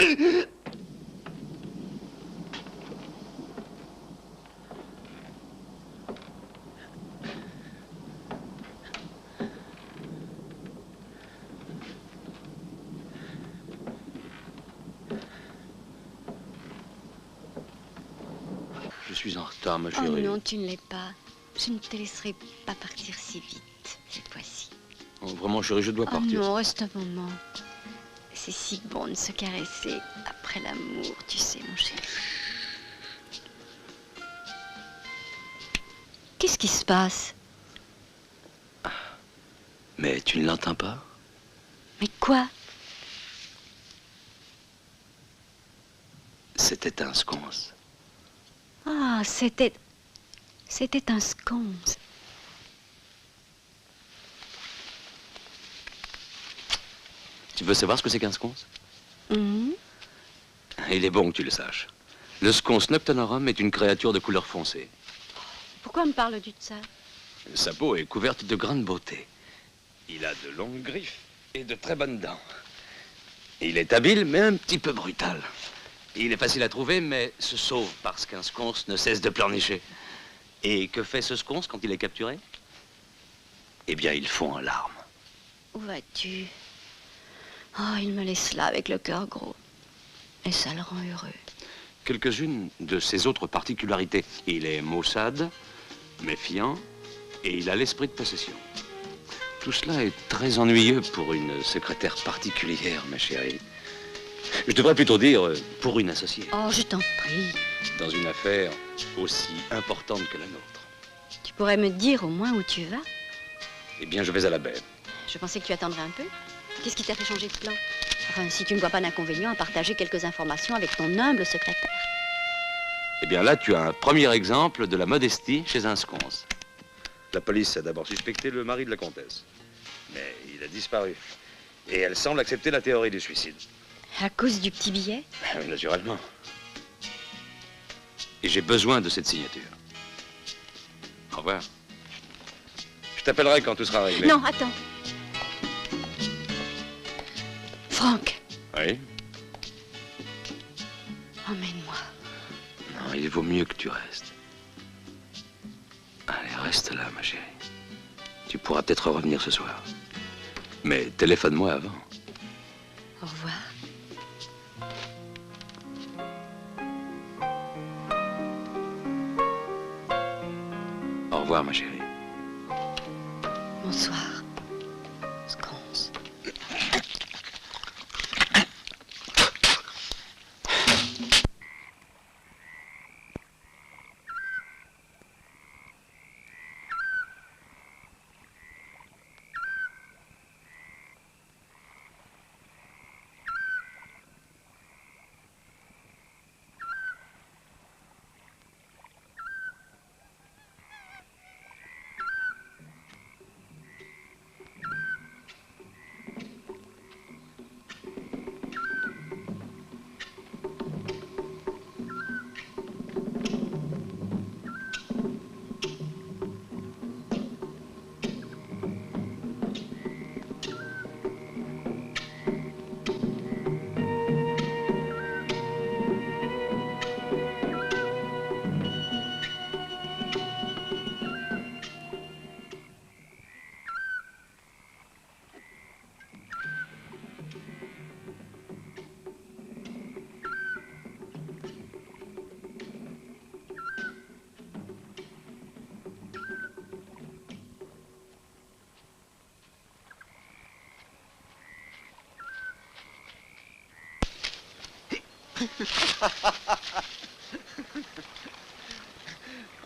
Je suis en retard, ma chérie. Oh non, tu ne l'es pas. Je ne te laisserai pas partir si vite, cette fois-ci. Oh, vraiment, chérie, je dois partir. Oh non, reste un moment. C'est si bon de se caresser après l'amour, tu sais, mon chéri. Qu'est-ce qui se passe? Mais tu ne l'entends pas? Mais quoi? C'était un sconce. Ah, c'était un sconce. Tu veux savoir ce que c'est qu'un sconce? Il est bon que tu le saches. Le sconce noctanorum est une créature de couleur foncée. Pourquoi me parles-tu de ça? Sa peau est couverte de grande beauté. Il a de longues griffes et de très bonnes dents. Il est habile, mais un petit peu brutal. Il est facile à trouver, mais se sauve parce qu'un sconce ne cesse de pleurnicher. Et que fait ce sconce quand il est capturé? Eh bien, il fond en larmes. Où vas-tu? Oh, il me laisse là avec le cœur gros. Et ça le rend heureux. Quelques-unes de ses autres particularités. Il est maussade, méfiant, et il a l'esprit de possession. Tout cela est très ennuyeux pour une secrétaire particulière, ma chérie. Je devrais plutôt dire pour une associée. Oh, je t'en prie. Dans une affaire aussi importante que la nôtre. Tu pourrais me dire au moins où tu vas? Eh bien, je vais à la baie. Je pensais que tu attendrais un peu. Qu'est-ce qui t'a fait changer de plan? Enfin, si tu ne vois pas d'inconvénient à partager quelques informations avec ton humble secrétaire. Eh bien, là, tu as un premier exemple de la modestie chez un sconce. La police a d'abord suspecté le mari de la comtesse. Mais il a disparu. Et elle semble accepter la théorie du suicide. À cause du petit billet? Oui, naturellement. Et j'ai besoin de cette signature. Au revoir. Je t'appellerai quand tout sera réglé. Non, attends. Franck. Oui? Emmène-moi. Non, il vaut mieux que tu restes. Allez, reste là, ma chérie. Tu pourras peut-être revenir ce soir. Mais téléphone-moi avant. Au revoir. Au revoir, ma chérie. Bonsoir. Sconce.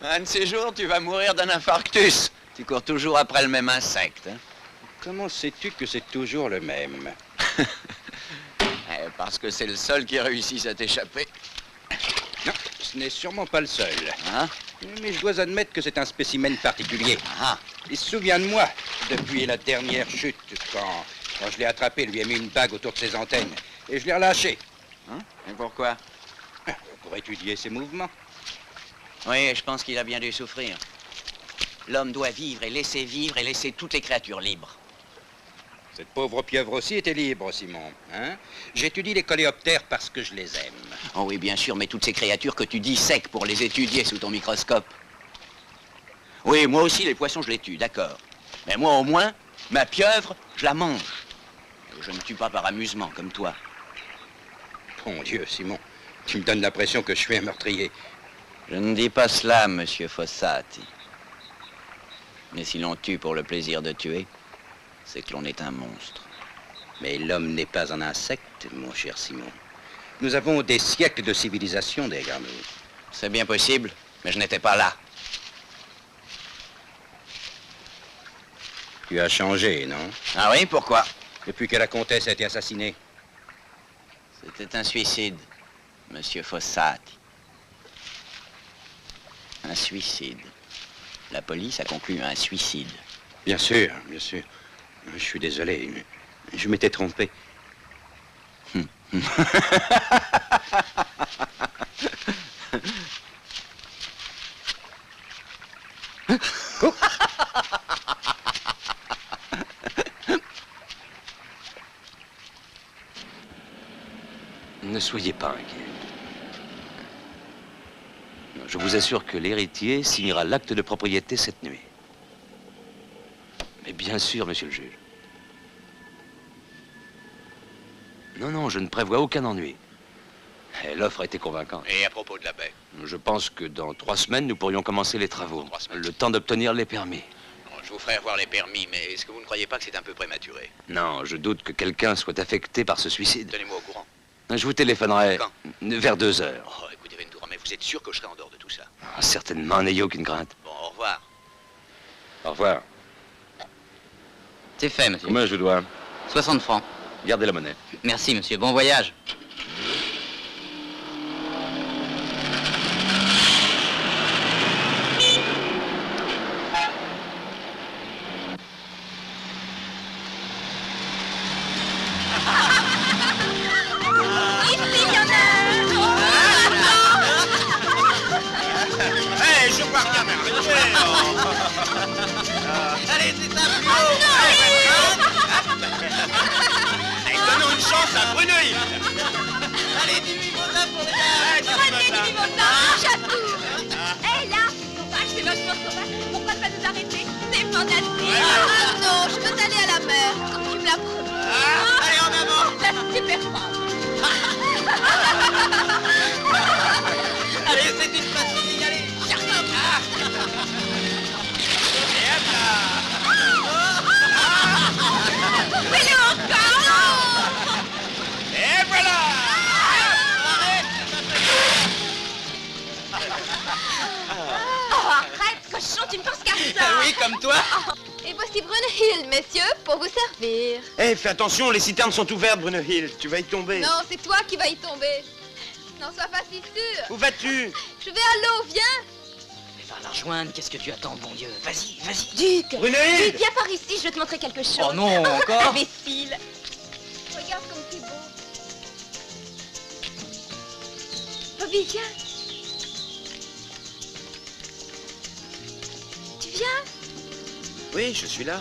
Un de ces jours, tu vas mourir d'un infarctus. Tu cours toujours après le même insecte. Hein? Comment sais-tu que c'est toujours le même? Parce que c'est le seul qui réussisse à t'échapper. Non, ce n'est sûrement pas le seul. Hein? Mais je dois admettre que c'est un spécimen particulier. Ah. Il se souvient de moi depuis la dernière chute, quand je l'ai attrapé, lui ai mis une bague autour de ses antennes. Et je l'ai relâché. Hein? Et pourquoi? Pour étudier ses mouvements. Oui, je pense qu'il a bien dû souffrir. L'homme doit vivre et laisser toutes les créatures libres. Cette pauvre pieuvre aussi était libre, Simon. Hein? J'étudie les coléoptères parce que je les aime. Oh oui, bien sûr, mais toutes ces créatures que tu disèques pour les étudier sous ton microscope. Oui, moi aussi, les poissons, je les tue, d'accord. Mais moi, au moins, ma pieuvre, je la mange. Je ne tue pas par amusement, comme toi. Bon Dieu, Simon, tu me donnes l'impression que je suis un meurtrier. Je ne dis pas cela, monsieur Fossati. Mais si l'on tue pour le plaisir de tuer, c'est que l'on est un monstre. Mais l'homme n'est pas un insecte, mon cher Simon. Nous avons des siècles de civilisation derrière nous. C'est bien possible, mais je n'étais pas là. Tu as changé, non? Ah oui, pourquoi? Depuis que la comtesse a été assassinée. C'était un suicide, monsieur Fossati. Un suicide. La police a conclu un suicide. Bien sûr, bien sûr. Je suis désolé, mais je m'étais trompé. Ne soyez pas inquiet. Je vous assure que l'héritier signera l'acte de propriété cette nuit. Mais bien sûr, monsieur le juge. Non, non, je ne prévois aucun ennui. Et l'offre a été convaincante. Et à propos de la baie? Je pense que dans 3 semaines, nous pourrions commencer les travaux. 3 semaines. Le temps d'obtenir les permis. Bon, je vous ferai avoir les permis, mais est-ce que vous ne croyez pas que c'est un peu prématuré? Non, je doute que quelqu'un soit affecté par ce suicide. Tenez-moi au courant. Je vous téléphonerai Quand? vers 2 heures. Oh, écoutez, Ventura, mais vous êtes sûr que je serai en dehors de tout ça? Ah, certainement, n'ayez aucune crainte. Bon, au revoir. Au revoir. C'est fait, monsieur. Combien je dois? 60 francs. Gardez la monnaie. Merci, monsieur. Bon voyage. Hey, je vois rien, allez, c'est un plus haut. Allez, donnons une chance à Bruneuil. Allez, du mimosa pour les gars. Prenez du mimosa, chatou. Hé, là, sauvage, c'est vachement sauvage. Pourquoi pas nous arrêter? C'est fantastique. Ah non, je veux aller à la mer, comme tu me l'as promis. Allez, en avant. La super femme. Allez, c'est une facile, allez. Fais-le encore. Et voilà. Oh, arrête, cochon, tu ne penses qu'à ça. Oui, comme toi. Et voici Brunhild, messieurs, pour vous servir. Eh, fais attention, les citernes sont ouvertes, Brunhild. Tu vas y tomber. Non, c'est toi qui vas y tomber. N'en sois pas si sûr. Où vas-tu? Je vais à l'eau, viens. Va la rejoindre, qu'est-ce que tu attends, bon Dieu? Vas-y, vas-y. Duc, Brunhild! viens par ici, je vais te montrer quelque chose. Oh non, encore? Imbécile. Regarde comme c'est beau. Bobby, viens. Tu viens? Oui, je suis là.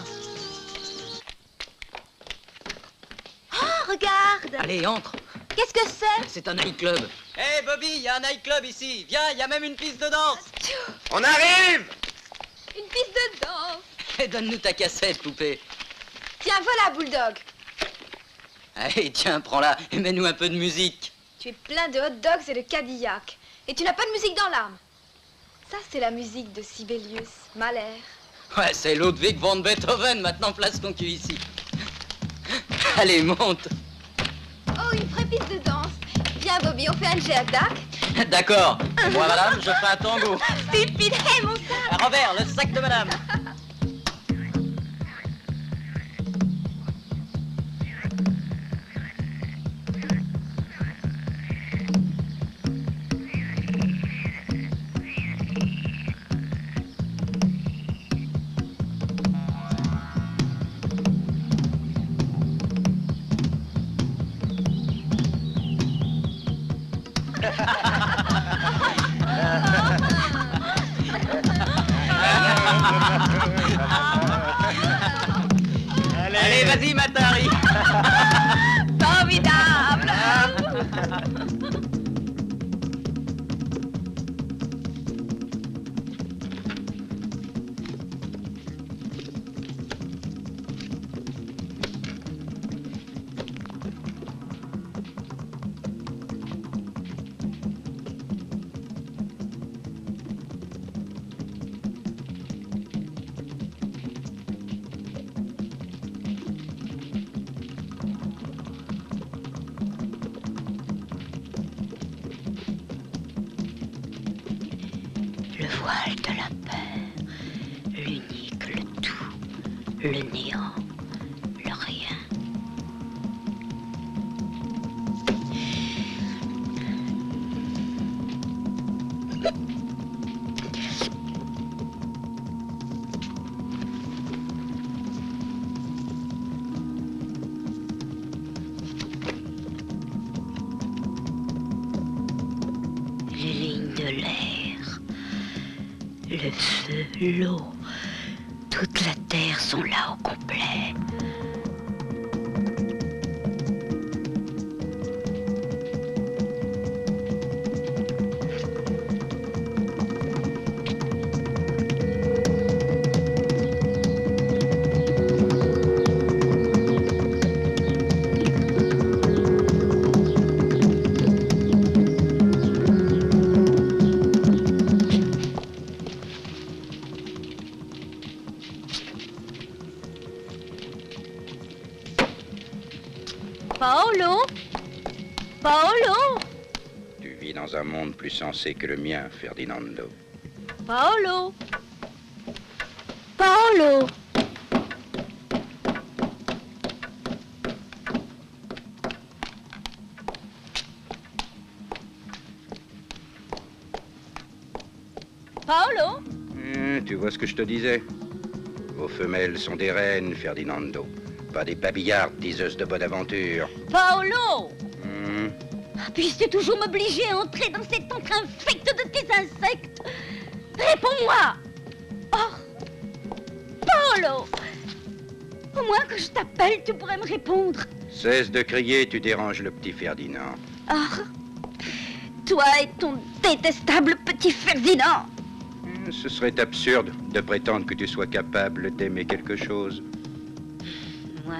Oh, regarde. Allez, entre. Qu'est-ce que c'est? C'est un nightclub. Hé, Bobby, il y a un nightclub ici. Viens, il y a même une piste de danse. On arrive! Une piste de danse. Et donne-nous ta cassette, poupée. Tiens, voilà, Bulldog. Allez, tiens, prends-la et mets-nous un peu de musique. Tu es plein de hot dogs et de Cadillac. Et tu n'as pas de musique dans l'âme. Ça, c'est la musique de Sibelius, Mahler. Ouais, c'est Ludwig van Beethoven. Maintenant, place ton cul ici. Allez, monte. Oh, une vraie piste de danse. Viens, Bobby, on fait un jack-dac. D'accord. Moi, madame, je fais un tango. Stupide, hé, mon sac. Robert, le sac de madame. Allez, vas-y, Matari. Formidable. Le voile de la peur, l'unique, le tout, le néant, le rien. Les lignes de l'air, le feu, l'eau, toute la terre sont là au complet. Paolo? Paolo? Tu vis dans un monde plus sensé que le mien, Ferdinando. Paolo? Paolo? Paolo? Tu vois ce que je te disais? Vos femelles sont des reines, Ferdinando. Pas des babillardes diseuses de bonne aventure. Paolo? Hmm. Puisses-tu toujours m'obliger à entrer dans cet entre infect de tes insectes? Réponds-moi! Oh! Paolo! Au moins que je t'appelle, tu pourrais me répondre. Cesse de crier, tu déranges le petit Ferdinand. Ah! Toi et ton détestable petit Ferdinand! Ce serait absurde de prétendre que tu sois capable d'aimer quelque chose. Moi,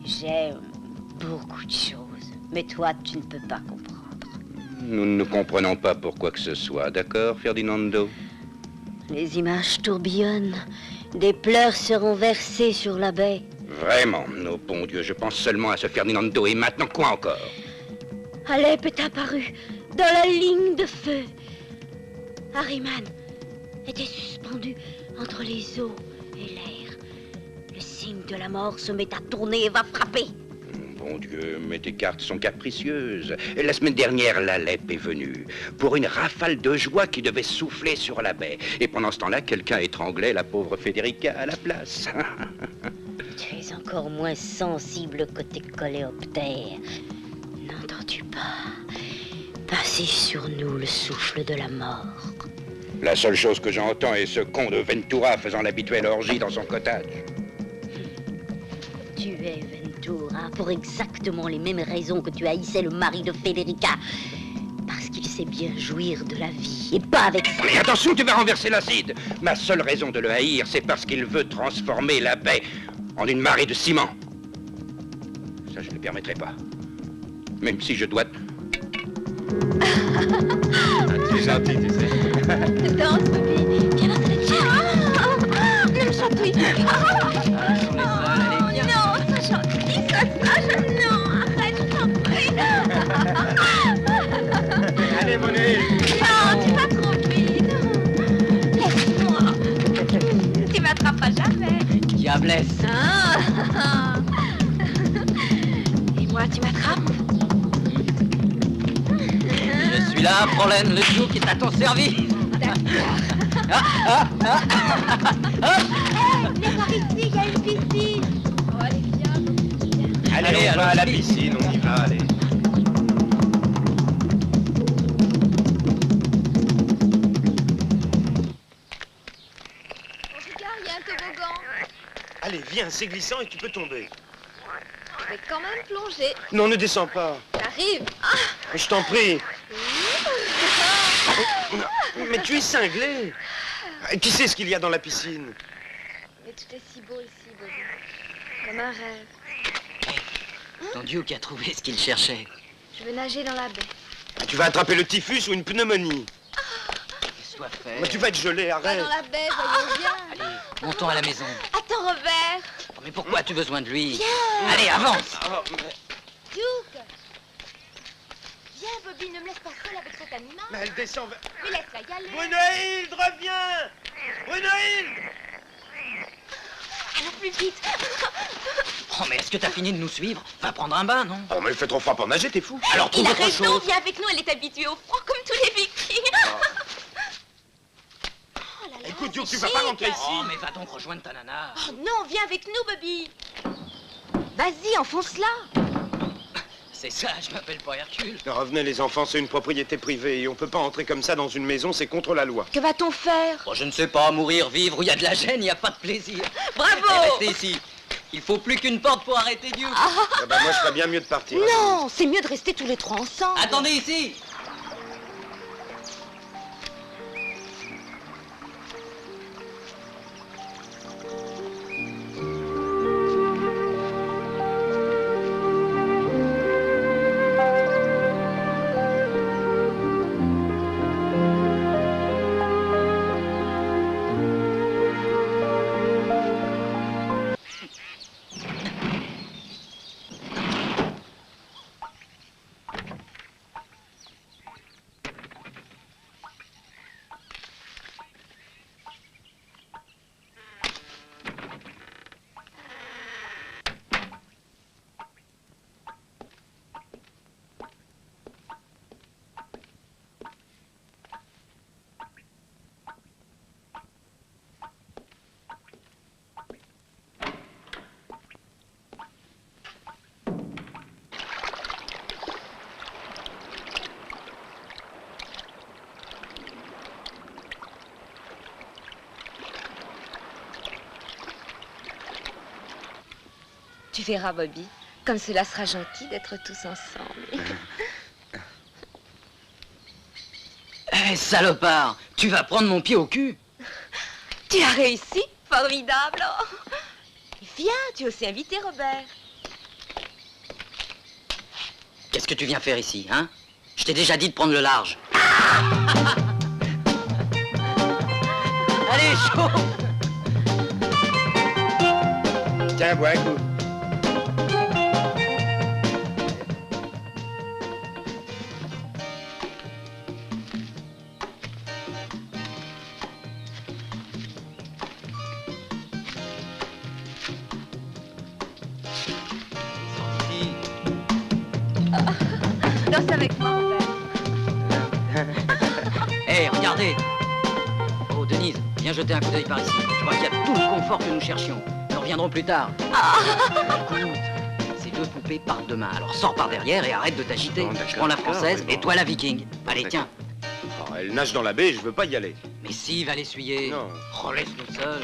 j'aime beaucoup de choses, mais toi, tu ne peux pas comprendre. Nous ne comprenons pas pour quoi que ce soit, d'accord, Ferdinando? Les images tourbillonnent, des pleurs seront versés sur la baie. Vraiment, oh bon Dieu, je pense seulement à ce Ferdinando. Et maintenant, quoi encore? Alep est apparu dans la ligne de feu. Harriman était suspendu entre les eaux et l'air. Le signe de la mort se met à tourner et va frapper. Bon Dieu, mais tes cartes sont capricieuses. La semaine dernière, l'Alep est venue pour une rafale de joie qui devait souffler sur la baie. Et pendant ce temps-là, quelqu'un étranglait la pauvre Federica à la place. Tu es encore moins sensible que tes coléoptères. N'entends-tu pas passer sur nous le souffle de la mort? La seule chose que j'entends est ce con de Ventura faisant l'habituelle orgie dans son cottage. Tu es Ventura pour exactement les mêmes raisons que tu haïssais le mari de Federica. Parce qu'il sait bien jouir de la vie, et pas avec ça. Mais attention, tu vas renverser l'acide. Ma seule raison de le haïr, c'est parce qu'il veut transformer la baie en une marée de ciment. Ça, je ne le permettrai pas. Même si je dois... Tu es gentil, tu sais. Danse, Sophie. Viens dans cette chair. Ne me chatouille. Non, ça gentil, ça, non, arrête, je t'en prie. Allez, Monet. Non, tu vas trop vite. Laisse-moi. Tu m'attraperas jamais. Diablesse. Ah. Et moi, tu m'attrapes? Je suis là, Prolène, le chou qui est à ton service. Viens par ici, il y a une piscine. Oh, allez, viens. Allez, on va à la piscine, on y va, allez. Regarde, il y a un toboggan. Allez, viens, c'est glissant et tu peux tomber. vais quand même plonger. Non, ne descends pas. J'arrive. Je t'en prie. Mais tu es cinglé. Qui sait ce qu'il y a dans la piscine? Mais tout est si beau ici, Bobby. Comme un rêve. Ton Duke a trouvé ce qu'il cherchait. Je veux nager dans la baie. Tu vas attraper le typhus ou une pneumonie. Sois fait. Mais tu vas être gelé, Pas arrête. dans la baie, voyons bien. Allez, montons à la maison. Attends, Robert. Oh, mais pourquoi as-tu besoin de lui? Viens. Allez, avance. Duke. Viens, Bobby, ne me laisse pas seule avec cet animal. Mais elle descend vers... Mais laisse-la y aller. Brunhilde, reviens! Brunhilde! Allons plus vite. Oh, mais est-ce que t'as fini de nous suivre? Va prendre un bain, non? Oh, mais il fait trop froid pour nager, t'es fou. Alors trouve Il a autre raison, chose. viens avec nous, elle est habituée au froid comme tous les vikings. Oh là là, Écoute, Duke, c'est tu vas pas chic. rentrer ici. Oh, mais va donc rejoindre ta nana. Oh non, viens avec nous, Bobby. Vas-y, enfonce-la. C'est ça, je m'appelle pas Hercule. Revenez, les enfants, c'est une propriété privée et on peut pas entrer comme ça dans une maison, c'est contre la loi. Que va-t-on faire? Bon, je ne sais pas, mourir, vivre, où il y a de la gêne, il n'y a pas de plaisir. Bravo. Restez ici. Il faut plus qu'une porte pour arrêter Duke. Ah bah moi, je ferais bien mieux de partir. Non, c'est mieux de rester tous les trois ensemble. Attendez ici. Tu verras, Bobby, comme cela sera gentil d'être tous ensemble. Eh, salopard, tu vas prendre mon pied au cul. Tu as réussi? Formidable. Oh. Viens, tu es aussi invité, Robert. Qu'est-ce que tu viens faire ici, hein? Je t'ai déjà dit de prendre le large. Allez, chaud. Tiens, bois un coup. Danse avec moi, Robert. Eh, regardez. Oh, Denise, viens jeter un coup d'œil par ici. Je crois qu'il y a tout le confort que nous cherchions. Nous reviendrons plus tard. Écoute, ces deux poupées partent demain. Alors sors par derrière et arrête de t'agiter. Bon, d'accord, Je prends la d'accord, française oui, bon. et toi la viking. Allez, D'accord. tiens. Oh, elle nage dans la baie, je veux pas y aller. Mais si, va l'essuyer. Non. Oh, laisse-nous seuls.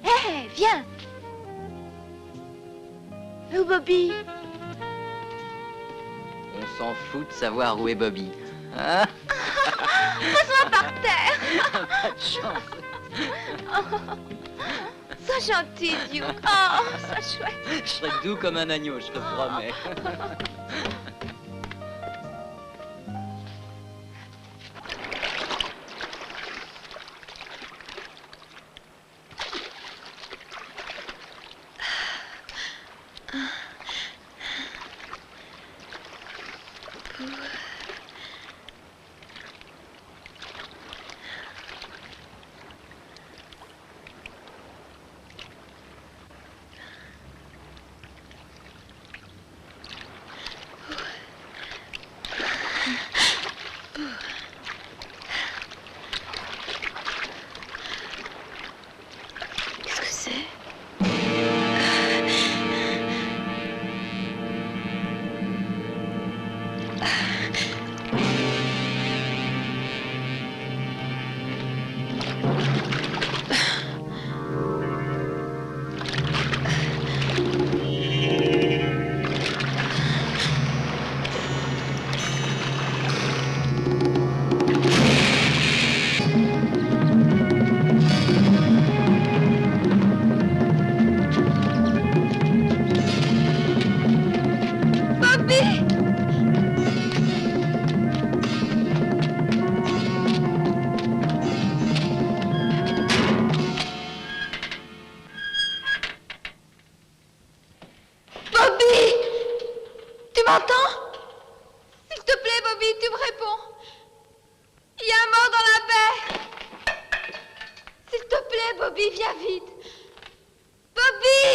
Hé, viens. Où, Bobby? On s'en fout de savoir où est Bobby. Hein? Pose-moi par terre. Pas de chance. Sois gentil, Duke. Oh, sois chouette. Je serai doux comme un agneau, je te promets. Qu'est-ce que c'est? Bobby! Bobby! Tu m'entends? S'il te plaît, Bobby, tu me réponds. Il y a un mort dans la baie. S'il te plaît, Bobby, viens vite. Bobby!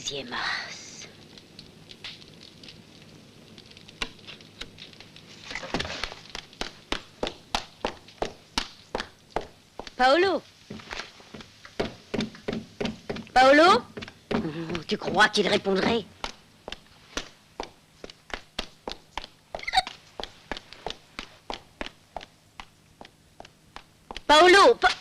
deuxième as. Paolo? Paolo? Oh, tu crois qu'il répondrait? Paolo! Paolo!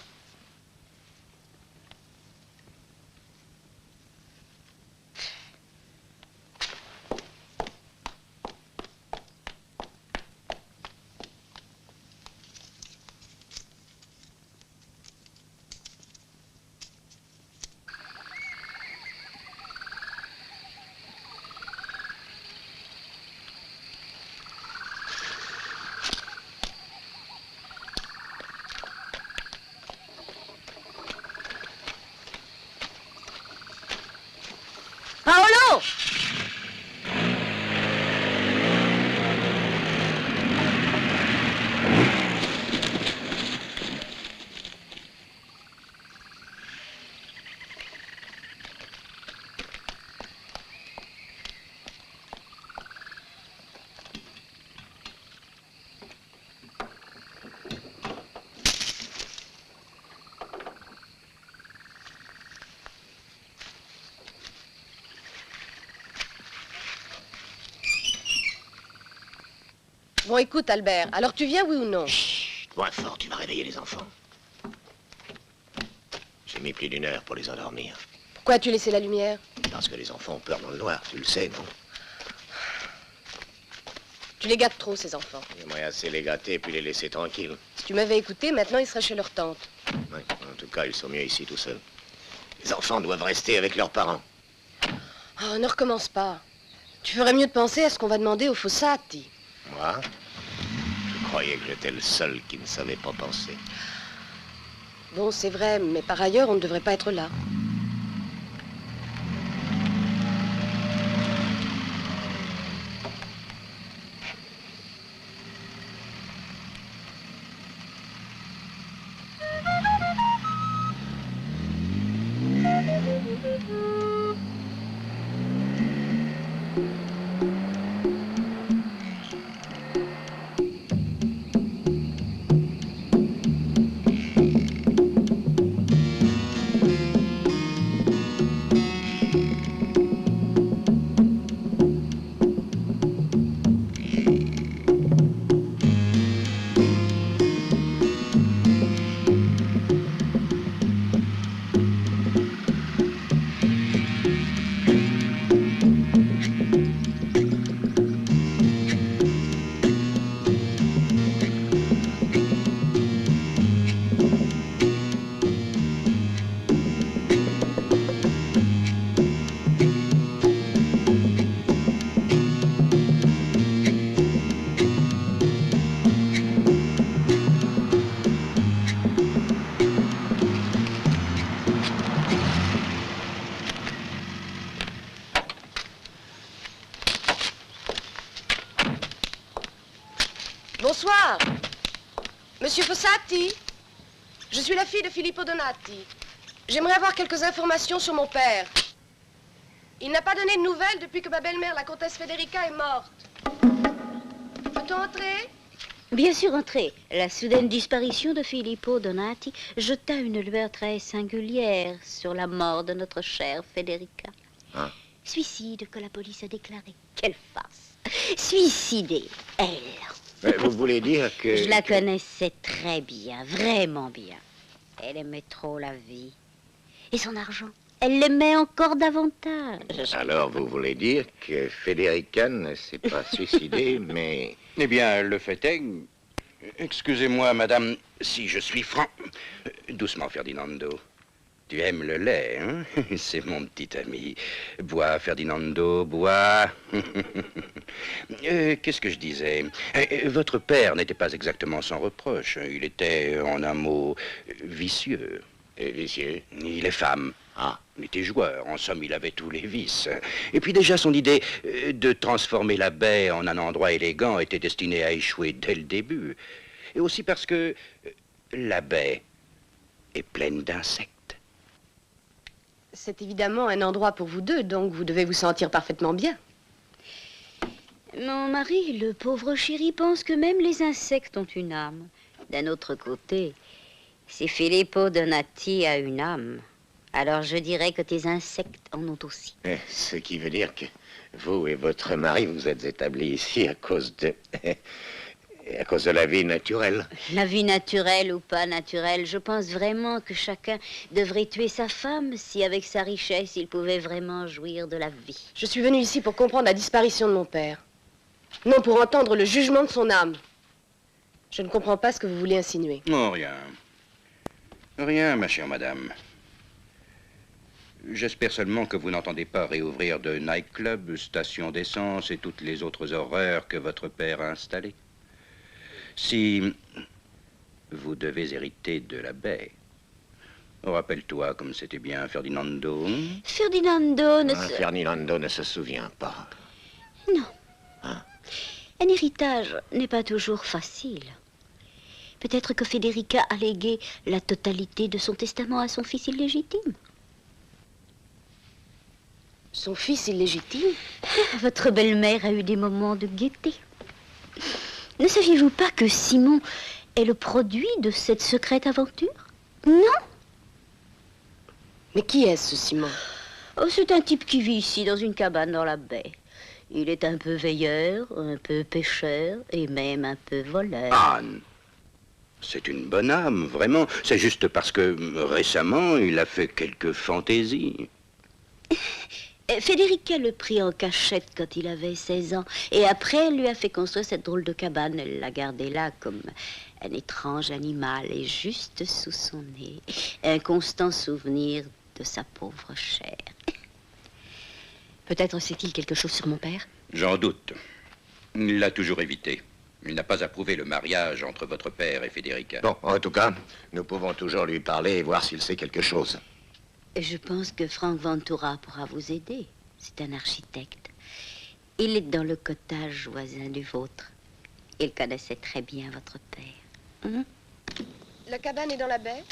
Bon, écoute, Albert, alors tu viens, oui ou non? Chut, moins fort, tu vas réveiller les enfants. J'ai mis plus d'1 heure pour les endormir. Pourquoi as-tu laissé la lumière? Parce que les enfants ont peur dans le noir, tu le sais, non? Tu les gâtes trop, ces enfants. J'aimerais assez les gâter puis les laisser tranquilles. Si tu m'avais écouté, maintenant ils seraient chez leur tante. Ouais, en tout cas, ils sont mieux ici tout seuls. Les enfants doivent rester avec leurs parents. Oh, ne recommence pas. Tu ferais mieux de penser à ce qu'on va demander aux Fossati. Moi? Je croyais que j'étais le seul qui ne savait pas penser. Bon, c'est vrai, mais par ailleurs, on ne devrait pas être là. Bonsoir. Monsieur Fossati, je suis la fille de Filippo Donati. J'aimerais avoir quelques informations sur mon père. Il n'a pas donné de nouvelles depuis que ma belle-mère, la comtesse Federica, est morte. Peut-on entrer? Bien sûr, entrez. La soudaine disparition de Filippo Donati jeta une lueur très singulière sur la mort de notre chère Federica. Hein? Suicide que la police a déclaré. Quelle farce. Suicidée, elle. Vous voulez dire que... Je la connaissais très bien, vraiment bien. Elle aimait trop la vie. Et son argent, elle l'aimait encore davantage. Alors, vous voulez dire que Federica ne s'est pas suicidée, mais... Eh bien, le fait est... Excusez-moi, madame, si je suis franc... Doucement, Ferdinando. Tu aimes le lait, hein? C'est mon petit ami. Bois, Ferdinando, bois. Qu'est-ce que je disais? Votre père n'était pas exactement sans reproche. Il était, en un mot, vicieux. Vicieux? Il est femme. Ah. Il était joueur. En somme, il avait tous les vices. Et puis déjà, son idée de transformer la baie en un endroit élégant était destinée à échouer dès le début. Et aussi parce que la baie est pleine d'insectes. C'est évidemment un endroit pour vous deux, donc vous devez vous sentir parfaitement bien. Mon mari, le pauvre chéri, pense que même les insectes ont une âme. D'un autre côté, si Filippo Donati a une âme, alors je dirais que tes insectes en ont aussi. Ce qui veut dire que vous et votre mari vous êtes établis ici à cause de la vie naturelle. La vie naturelle ou pas naturelle, je pense vraiment que chacun devrait tuer sa femme si, avec sa richesse, il pouvait vraiment jouir de la vie. Je suis venue ici pour comprendre la disparition de mon père. Non pour entendre le jugement de son âme. Je ne comprends pas ce que vous voulez insinuer. Non, rien. Rien, ma chère madame. J'espère seulement que vous n'entendez pas réouvrir de nightclub, stations d'essence et toutes les autres horreurs que votre père a installées. Si vous devez hériter de la baie, rappelle-toi comme c'était bien Ferdinando. Ferdinando ne se... Ferdinando ne se souvient pas. Non. Un héritage n'est pas toujours facile. Peut-être que Federica a légué la totalité de son testament à son fils illégitime. Son fils illégitime? Votre belle-mère a eu des moments de gaieté. Ne saviez-vous pas que Simon est le produit de cette secrète aventure? Non? Mais qui est ce Simon? Oh, c'est un type qui vit ici dans une cabane dans la baie. Il est un peu veilleur, un peu pêcheur et même un peu voleur. Anne, c'est une bonne âme, vraiment. C'est juste parce que récemment, il a fait quelques fantaisies. Federica le prit en cachette quand il avait 16 ans. Et après, elle lui a fait construire cette drôle de cabane. Elle l'a gardé là comme un étrange animal et juste sous son nez. Un constant souvenir de sa pauvre chair. Peut-être sait-il quelque chose sur mon père? J'en doute. Il l'a toujours évité. Il n'a pas approuvé le mariage entre votre père et Federica. Bon, en tout cas, nous pouvons toujours lui parler et voir s'il sait quelque chose. Je pense que Frank Ventura pourra vous aider. C'est un architecte. Il est dans le cottage voisin du vôtre. Il connaissait très bien votre père. La cabane est dans la baie?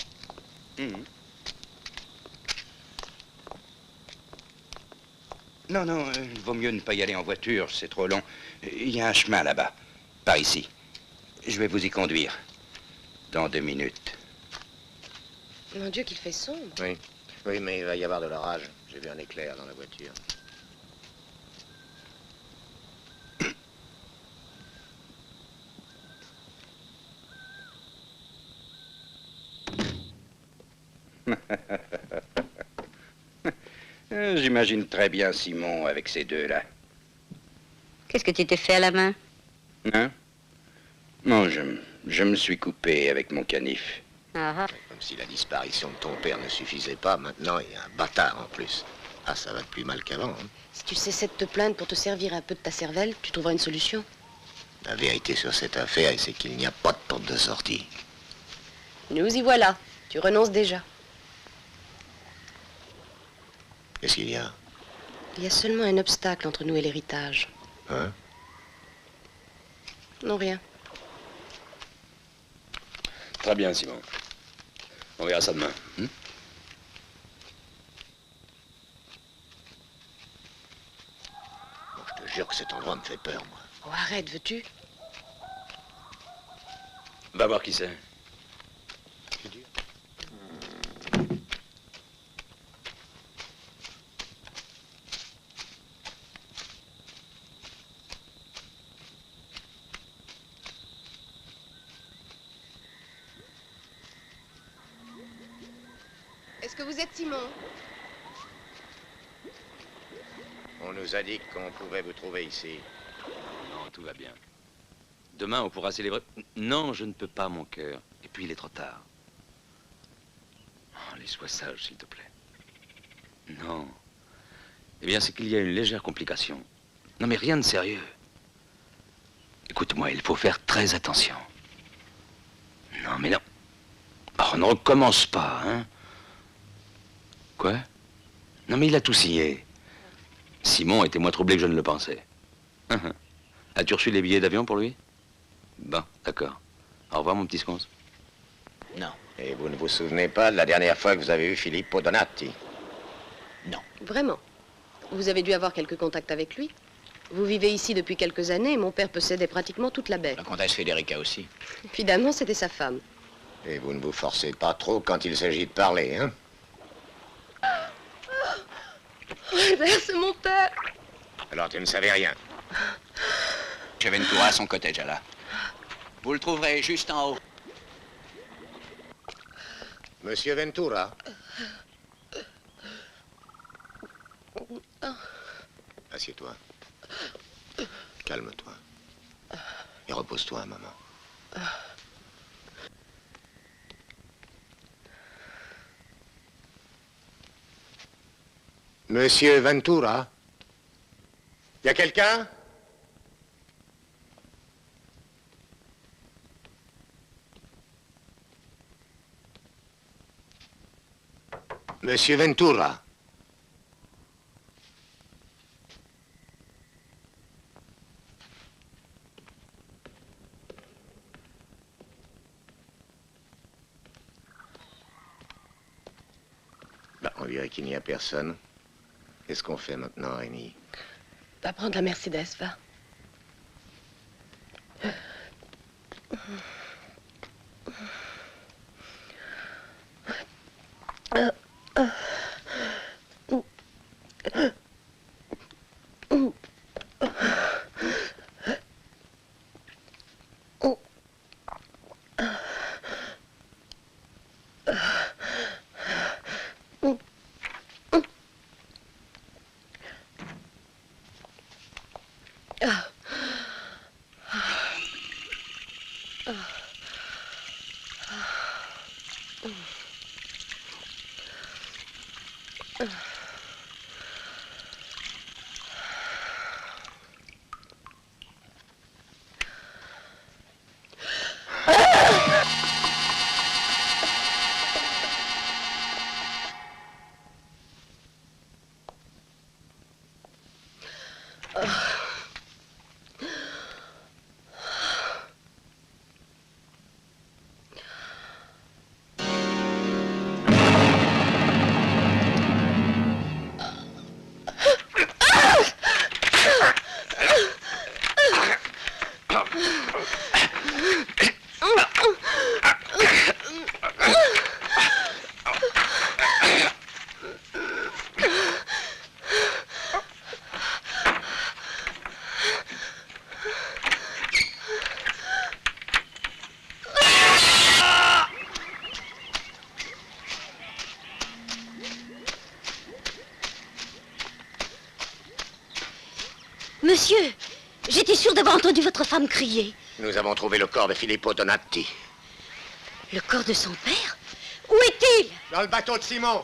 Non, non, il vaut mieux ne pas y aller en voiture, c'est trop long. Il y a un chemin là-bas, par ici. Je vais vous y conduire. Dans 2 minutes. Mon Dieu, qu'il fait sombre. Oui. Oui, mais il va y avoir de l'orage. J'ai vu un éclair dans la voiture. J'imagine très bien Simon avec ces deux-là. Qu'est-ce que tu t'es fait à la main? Hein? Non, je me suis coupé avec mon canif. Ah. Comme si la disparition de ton père ne suffisait pas, maintenant il y a un bâtard en plus. Ah, ça va de plus mal qu'avant. Hein. Si tu cessais de te plaindre pour te servir un peu de ta cervelle, tu trouveras une solution. La vérité sur cette affaire, c'est qu'il n'y a pas de porte de sortie. Nous y voilà. Tu renonces déjà. Qu'est-ce qu'il y a? Il y a seulement un obstacle entre nous et l'héritage. Hein? Non, rien. Très bien, Simon. On verra ça demain. Bon, je te jure que cet endroit me fait peur, moi. Oh, arrête, veux-tu? Va voir qui c'est. Est-ce que vous êtes Simon? On nous a dit qu'on pouvait vous trouver ici. Non, tout va bien. Demain, on pourra célébrer... Non, je ne peux pas, mon cœur. Et puis, il est trop tard. Oh, allez, sois sage, s'il te plaît. Non. Eh bien, c'est qu'il y a une légère complication. Non, mais rien de sérieux. Écoute-moi, il faut faire très attention. Non, mais non. Oh, ne recommence pas, hein. Quoi? Non, mais il a tout signé. Simon était moins troublé que je ne le pensais. As-tu reçu les billets d'avion pour lui? Bon, d'accord. Au revoir, mon petit sconce. Non. Et vous ne vous souvenez pas de la dernière fois que vous avez vu Filippo Donati? Non. Vraiment? Vous avez dû avoir quelques contacts avec lui? Vous vivez ici depuis quelques années et mon père possédait pratiquement toute la baie. La comtesse Federica aussi. Finalement, c'était sa femme. Et vous ne vous forcez pas trop quand il s'agit de parler, hein? Albert, c'est mon père. Alors tu ne savais rien. Chez Ventura, son cottage, là. Vous le trouverez juste en haut. Monsieur Ventura? Assieds-toi. Calme-toi. Et repose-toi un moment. Monsieur Ventura? Y a quelqu'un? Monsieur Ventura? Bah, on dirait qu'il n'y a personne. Qu'est-ce qu'on fait maintenant, Rémi? Va prendre la Mercedes, va. Monsieur, j'étais sûre d'avoir entendu votre femme crier. Nous avons trouvé le corps de Filippo Donati. Le corps de son père? Où est-il? Dans le bateau de Simon.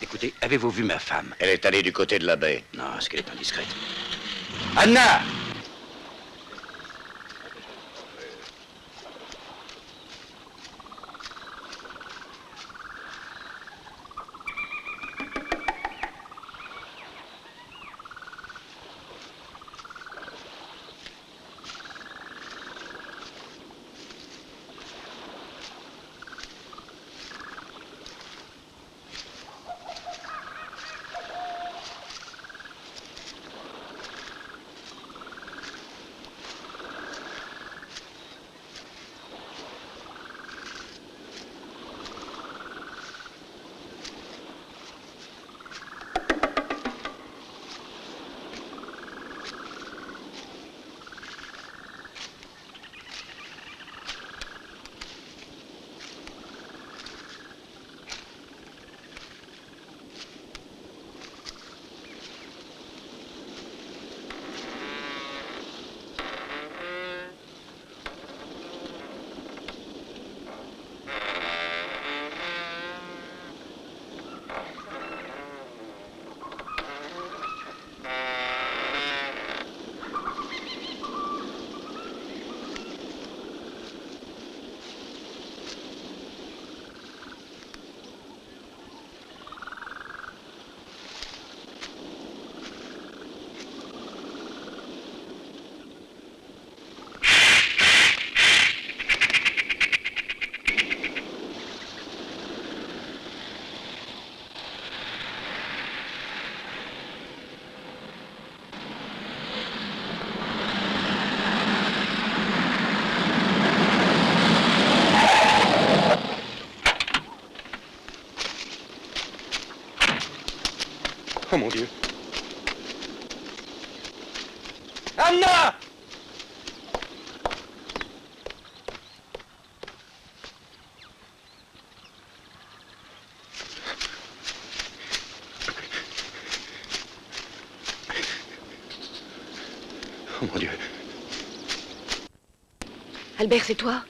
Écoutez, avez-vous vu ma femme? Elle est allée du côté de la baie. Non, est-ce qu'elle est indiscrète? Anna! Oh mon Dieu. Anna! Oh mon Dieu. Albert, c'est toi?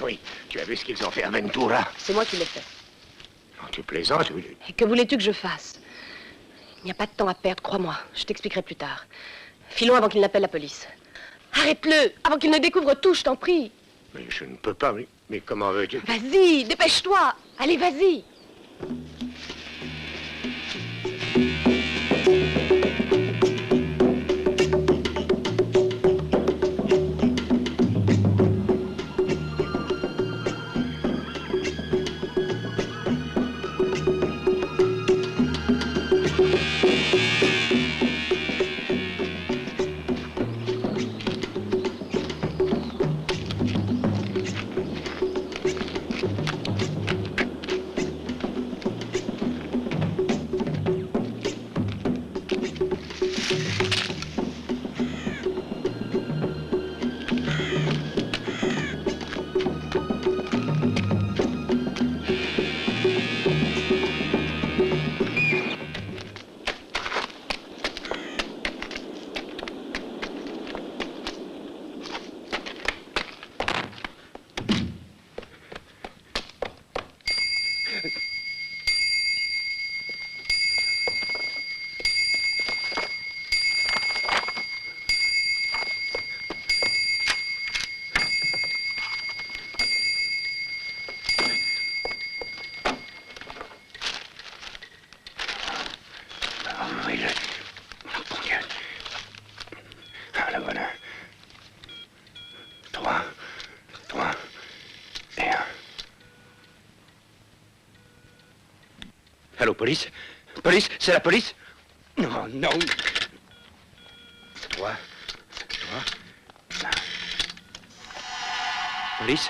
Oui, tu as vu ce qu'ils ont fait à Ventura? C'est moi qui l'ai fait. Non, tu plaisantes ou... Et que voulais-tu que je fasse? Il n'y a pas de temps à perdre, crois-moi. Je t'expliquerai plus tard. Filons avant qu'il n'appelle la police. Arrête-le, avant qu'il ne découvre tout, je t'en prie. Mais je ne peux pas, mais comment veux-tu... Vas-y, dépêche-toi. Allez, vas-y. Allô, police? Police? C'est la police? Non, non. Toi? Police?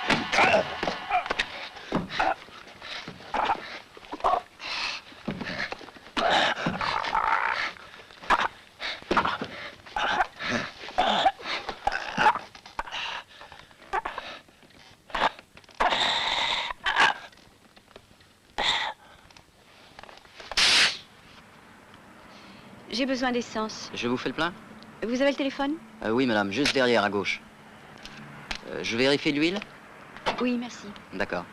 J'ai besoin d'essence. Je vous fais le plein? Vous avez le téléphone? Oui, madame, juste derrière, à gauche. Je vérifie l'huile? Oui, merci. D'accord.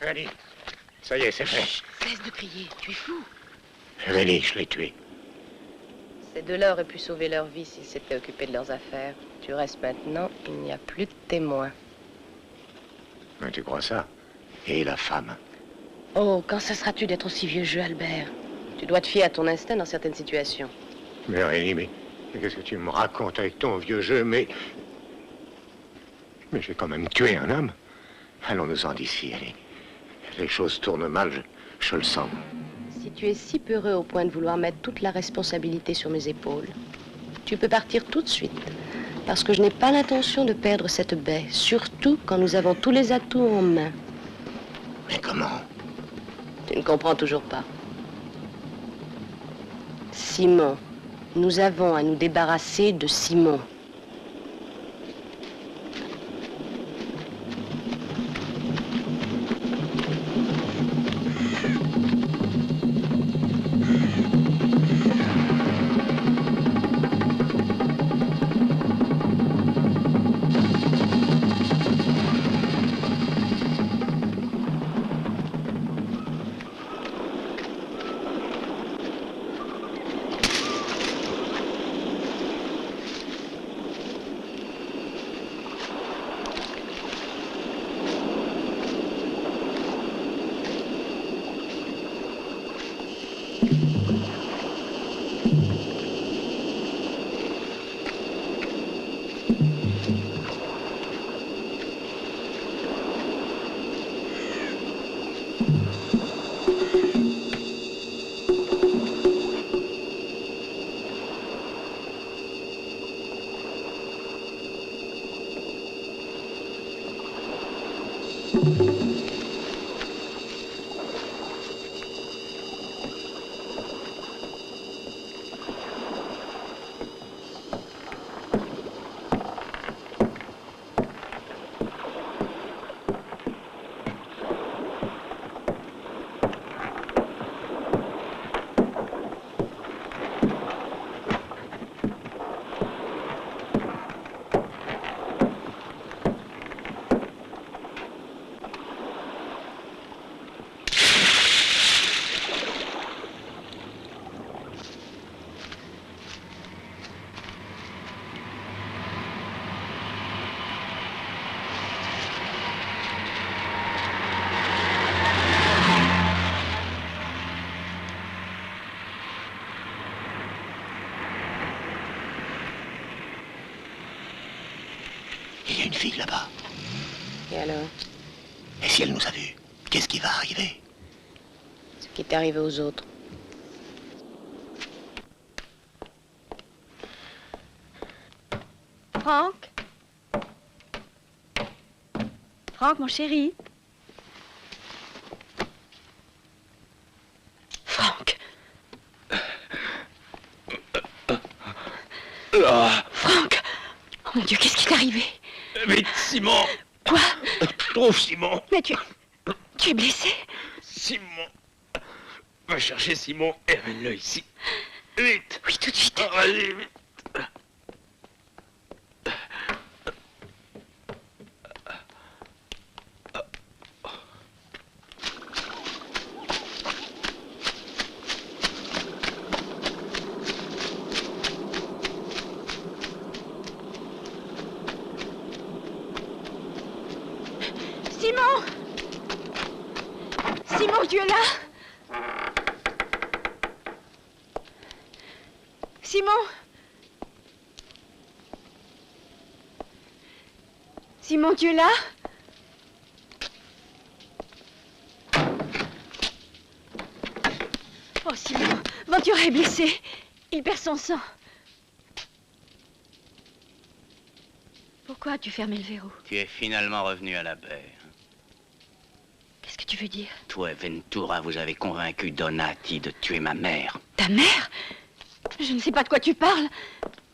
Allez, ça y est, c'est fait. Chut, cesse de crier, tu es fou. Rémi, je l'ai tué. Ces deux-là auraient pu sauver leur vie s'ils s'étaient occupés de leurs affaires. Tu restes maintenant, il n'y a plus de témoins. Mais tu crois ça? Et la femme? Oh, quand cesseras-tu d'être aussi vieux jeu, Albert? Tu dois te fier à ton instinct dans certaines situations. Mais Rémi, mais qu'est-ce que tu me racontes avec ton vieux jeu? Mais j'ai quand même tué un homme. Allons-nous-en d'ici, allez. Les choses tournent mal, je le sens. Si tu es si peureux au point de vouloir mettre toute la responsabilité sur mes épaules, tu peux partir tout de suite. Parce que je n'ai pas l'intention de perdre cette baie, surtout quand nous avons tous les atouts en main. Mais comment? Tu ne comprends toujours pas. Simon. Nous avons à nous débarrasser de Simon. Il y a une fille là-bas. Et alors? Et si elle nous a vus, qu'est-ce qui va arriver? Ce qui est arrivé aux autres. Franck? Franck, mon chéri? Franck! Franck! Oh mon Dieu, qu'est-ce qui t'est arrivé? Vite, Simon! Quoi? Trouve Simon! Mais tu es blessé? Simon! Va chercher Simon et amène-le ici. Vite! Oui, tout de suite. Allez, vite! Simon! Simon, tu es là? Simon? Simon, tu es là? Oh, Simon, Ventura est blessé. Il perd son sang. Pourquoi as-tu fermé le verrou? Tu es finalement revenu à la baie. Qu'est-ce que tu veux dire? Toi et Ventura, vous avez convaincu Donati de tuer ma mère. Ta mère? Je ne sais pas de quoi tu parles.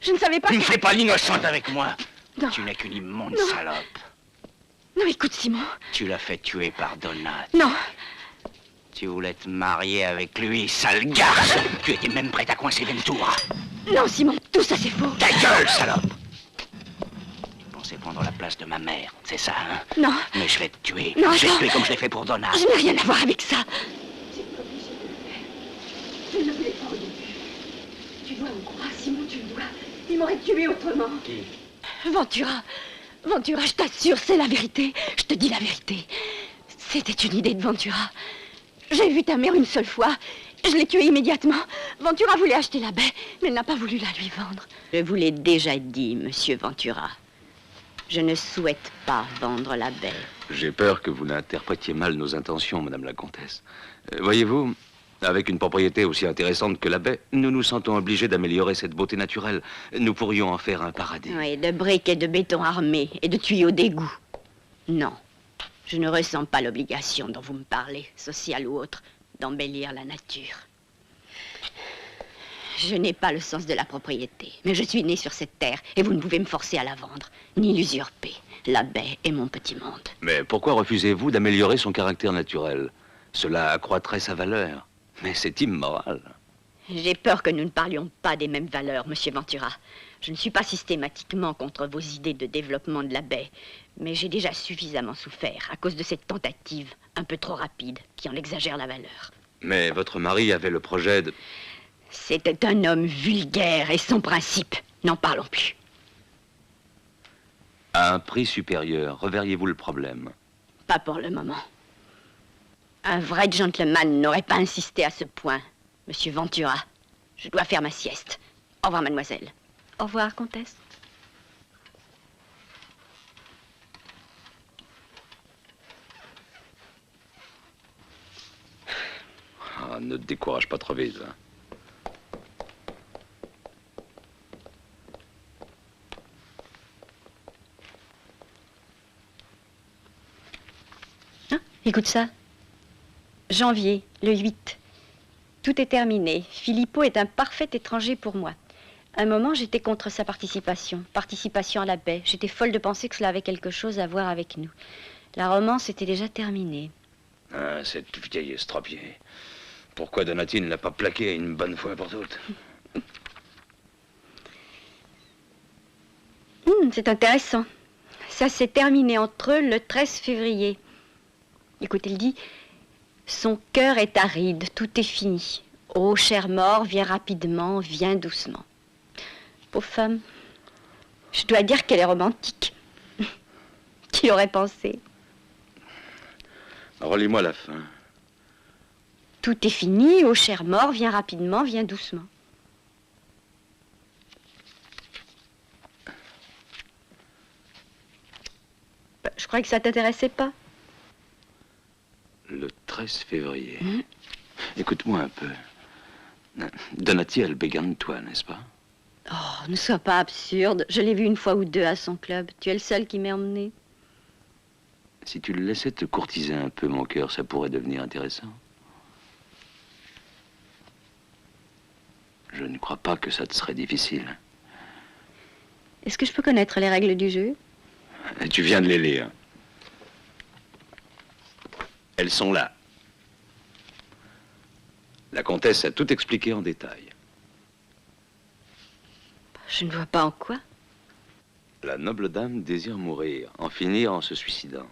Je ne savais pas Tu que... ne fais pas l'innocente avec moi. Non. Tu n'es qu'une immonde Non. salope. Non, écoute, Simon. Tu l'as fait tuer par Donati. Non. Tu voulais te marier avec lui, sale garce. Tu étais même prête à coincer Ventura. Non, Simon, tout ça c'est faux. Ta gueule, salope. Tu pensais prendre la place de ma mère, c'est ça, hein? Non. Mais je vais te tuer. Non, je vais te attends. tuer comme je l'ai fait pour Donati. Je n'ai rien à voir avec ça. Je ne voulais pas au début. Tu dois me croire, Simon, tu le dois. Il m'aurait tué autrement. Qui? Ventura. Ventura, je t'assure, c'est la vérité. Je te dis la vérité. C'était une idée de Ventura. J'ai vu ta mère une seule fois. Je l'ai tuée immédiatement. Ventura voulait acheter la baie, mais elle n'a pas voulu la lui vendre. Je vous l'ai déjà dit, monsieur Ventura. Je ne souhaite pas vendre la baie. J'ai peur que vous n'interprétiez mal nos intentions, Madame la Comtesse. Voyez-vous, avec une propriété aussi intéressante que la baie, nous nous sentons obligés d'améliorer cette beauté naturelle. Nous pourrions en faire un paradis. Oui, de briques et de béton armé et de tuyaux d'égout. Non, je ne ressens pas l'obligation dont vous me parlez, sociale ou autre, d'embellir la nature. Je n'ai pas le sens de la propriété, mais je suis née sur cette terre et vous ne pouvez me forcer à la vendre, ni l'usurper. La baie est mon petit monde. Mais pourquoi refusez-vous d'améliorer son caractère naturel? Cela accroîtrait sa valeur. Mais c'est immoral. J'ai peur que nous ne parlions pas des mêmes valeurs, monsieur Ventura. Je ne suis pas systématiquement contre vos idées de développement de la baie, mais j'ai déjà suffisamment souffert à cause de cette tentative un peu trop rapide qui en exagère la valeur. Mais votre mari avait le projet de... C'était un homme vulgaire et sans principe. N'en parlons plus. À un prix supérieur, reverriez-vous le problème? Pas pour le moment. Un vrai gentleman n'aurait pas insisté à ce point, monsieur Ventura. Je dois faire ma sieste. Au revoir, mademoiselle. Au revoir, comtesse. Ah, ne te décourage pas trop vite. Hein. Écoute ça. Janvier, le 8. Tout est terminé. Filippo est un parfait étranger pour moi. À un moment, j'étais contre sa participation. Participation à la baie. J'étais folle de penser que cela avait quelque chose à voir avec nous. La romance était déjà terminée. Ah, cette vieille estropiée. Pourquoi Donati ne l'a pas plaqué une bonne fois pour toutes? C'est intéressant. Ça s'est terminé entre eux le 13 février. Écoute, il dit... Son cœur est aride, tout est fini. Ô cher mort, viens rapidement, viens doucement. Pauvre femme, je dois dire qu'elle est romantique. Qui aurait pensé? Relis-moi la fin. Tout est fini, ô cher mort, viens rapidement, viens doucement. Je croyais que ça t'intéressait pas. Le 13 février. Écoute-moi un peu. Donati, elle bégane de toi, n'est-ce pas? Oh, ne sois pas absurde. Je l'ai vu une fois ou deux à son club. Tu es le seul qui m'ait emmené. Si tu le laissais te courtiser un peu, mon cœur, ça pourrait devenir intéressant. Je ne crois pas que ça te serait difficile. Est-ce que je peux connaître les règles du jeu? Et tu viens de les lire. Elles sont là. La comtesse a tout expliqué en détail. Je ne vois pas en quoi. La noble dame désire mourir, en finir en se suicidant.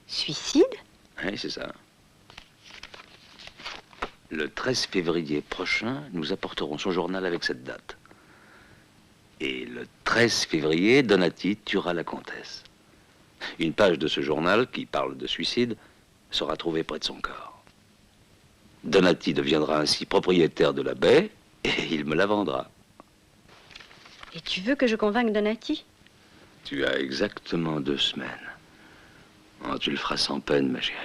Suicide? Oui, c'est ça. Le 13 février prochain, nous apporterons son journal avec cette date. Et le 13 février, Donati tuera la comtesse. Une page de ce journal, qui parle de suicide, sera trouvée près de son corps. Donati deviendra ainsi propriétaire de la baie, et il me la vendra. Et tu veux que je convainque Donati? Tu as exactement 2 semaines. Oh, tu le feras sans peine, ma chérie.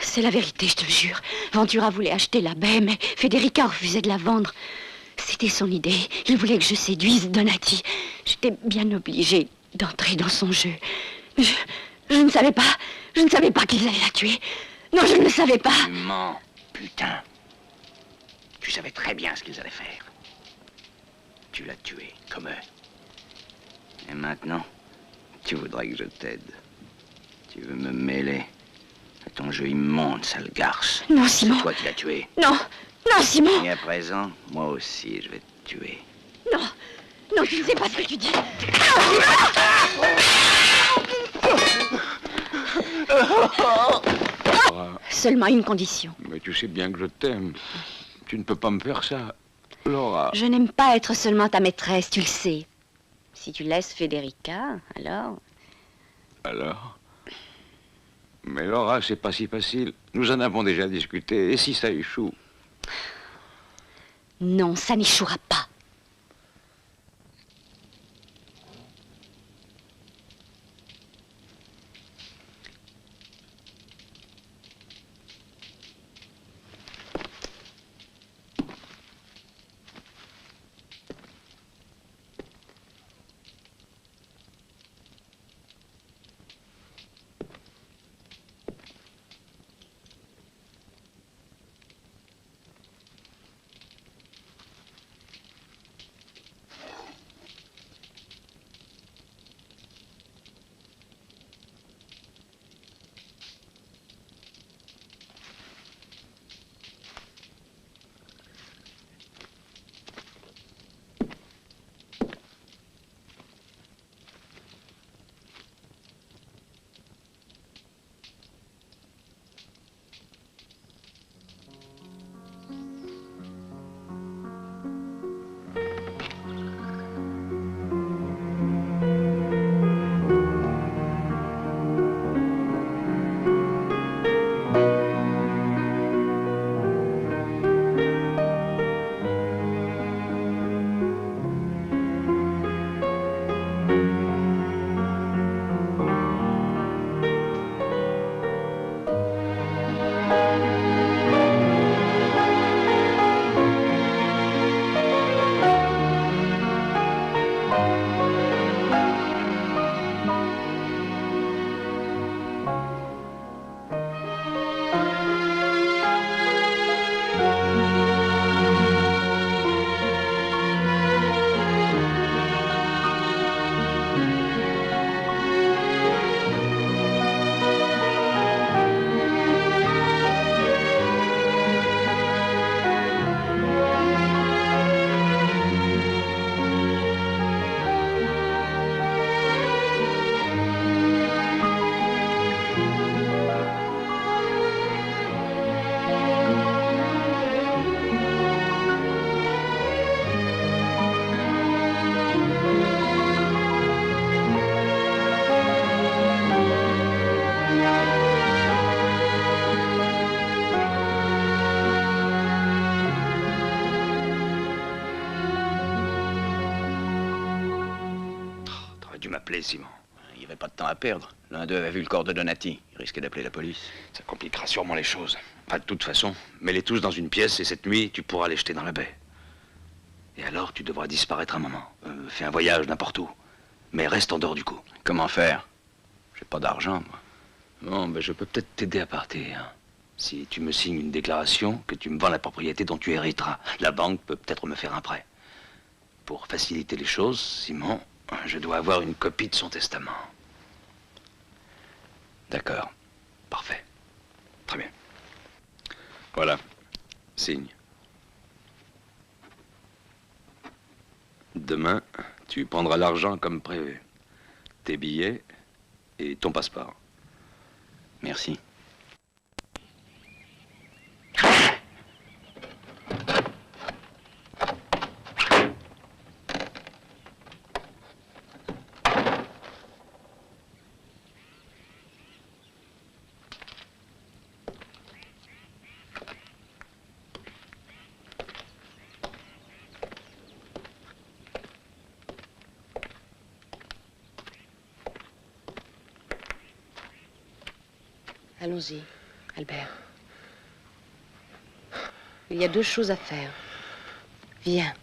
C'est la vérité, je te le jure. Ventura voulait acheter la baie, mais Federica refusait de la vendre. C'était son idée. Il voulait que je séduise Donati. J'étais bien obligée d'entrer dans son jeu. Je ne savais pas qu'ils allaient la tuer. Non, je ne le savais pas. Tu mens, putain. Tu savais très bien ce qu'ils allaient faire. Tu l'as tué, comme eux. Et maintenant, tu voudrais que je t'aide. Tu veux me mêler à ton jeu immonde, sale garce. Non, Simon. C'est toi qui l'as tué. Non, non, Simon. Et à présent, moi aussi, je vais te tuer. Non, non, tu ne sais pas ce que tu dis. Seulement une condition. Mais tu sais bien que je t'aime. Tu ne peux pas me faire ça, Laura. Je n'aime pas être seulement ta maîtresse, tu le sais. Si tu laisses Federica, alors... Alors? Mais Laura, c'est pas si facile. Nous en avons déjà discuté. Et si ça échoue? Non, ça n'échouera pas. Simon. Il n'y avait pas de temps à perdre. L'un d'eux avait vu le corps de Donati. Il risquait d'appeler la police. Ça compliquera sûrement les choses. Enfin, de toute façon, mets-les tous dans une pièce et cette nuit, tu pourras les jeter dans la baie. Et alors, tu devras disparaître un moment. Fais un voyage n'importe où. Mais reste en dehors du coup. Comment faire? J'ai pas d'argent, moi. Bon, ben, je peux peut-être t'aider à partir. Si tu me signes une déclaration que tu me vends la propriété dont tu hériteras. La banque peut peut-être me faire un prêt. Pour faciliter les choses, Simon, je dois avoir une copie de son testament. D'accord. Parfait. Très bien. Voilà. Signe. Demain, tu prendras l'argent comme prévu. Tes billets et ton passeport. Merci. Allons-y, Albert. Il y a deux choses à faire. Viens.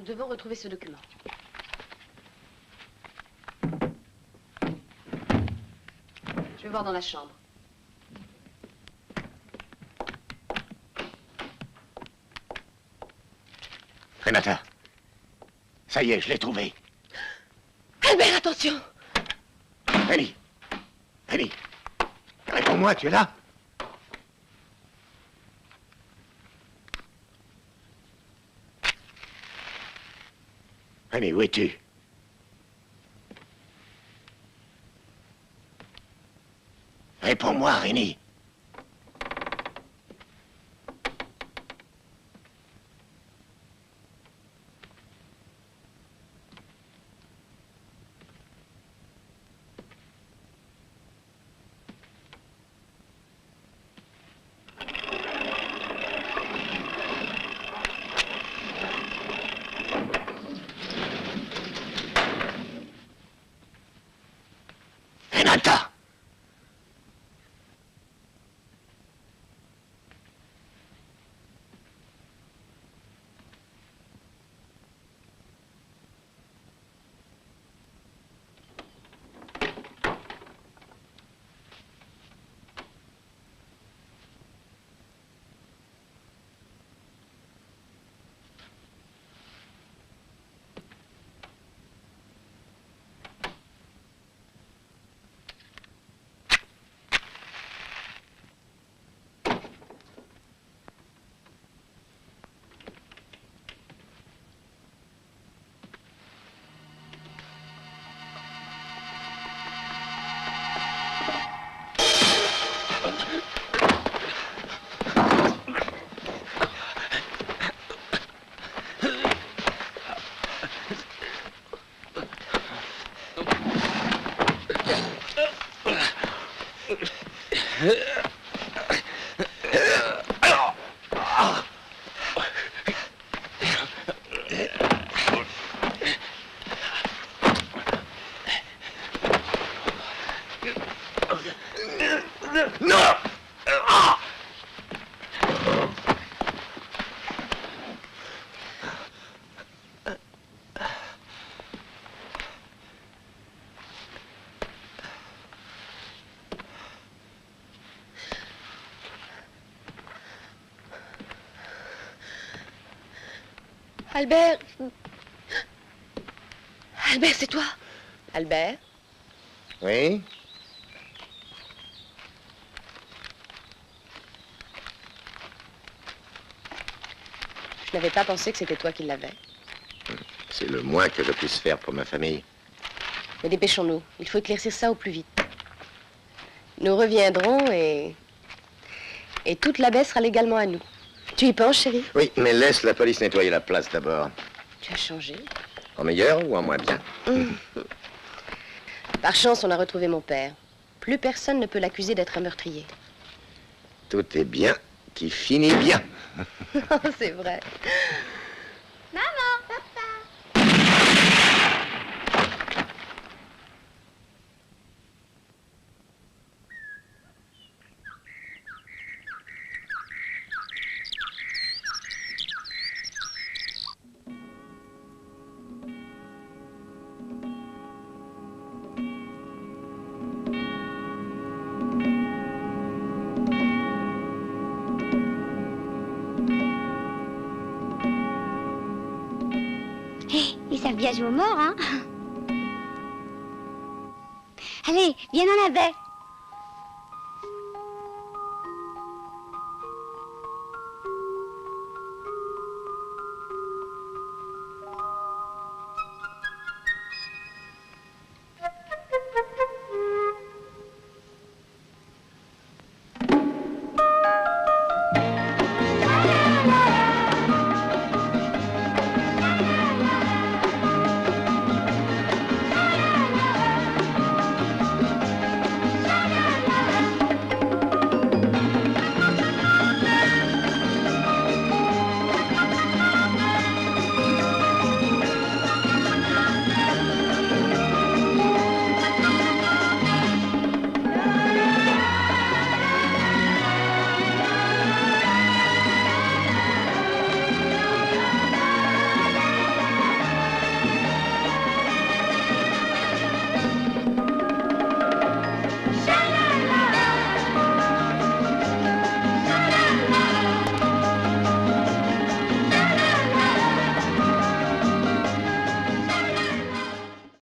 Nous devons retrouver ce document. Je vais voir dans la chambre. Renata, ça y est, je l'ai trouvé. Albert, attention! Annie, Annie, réponds-moi, tu es là? Annie, où es-tu? Réponds-moi, Rénie. Renata! Non! Albert! Albert, c'est toi? Albert? Oui? Je n'avais pas pensé que c'était toi qui l'avais. C'est le moins que je puisse faire pour ma famille. Mais dépêchons-nous. Il faut éclaircir ça au plus vite. Nous reviendrons et toute la baie sera légalement à nous. Tu y penses, chérie? Oui, mais laisse la police nettoyer la place d'abord. Tu as changé. En meilleur ou en moins bien? Par chance, on a retrouvé mon père. Plus personne ne peut l'accuser d'être un meurtrier. Tout est bien qui finit bien. C'est vrai. Maman, papa. Ils savent bien jouer aux morts, hein? Allez, viens dans la baie.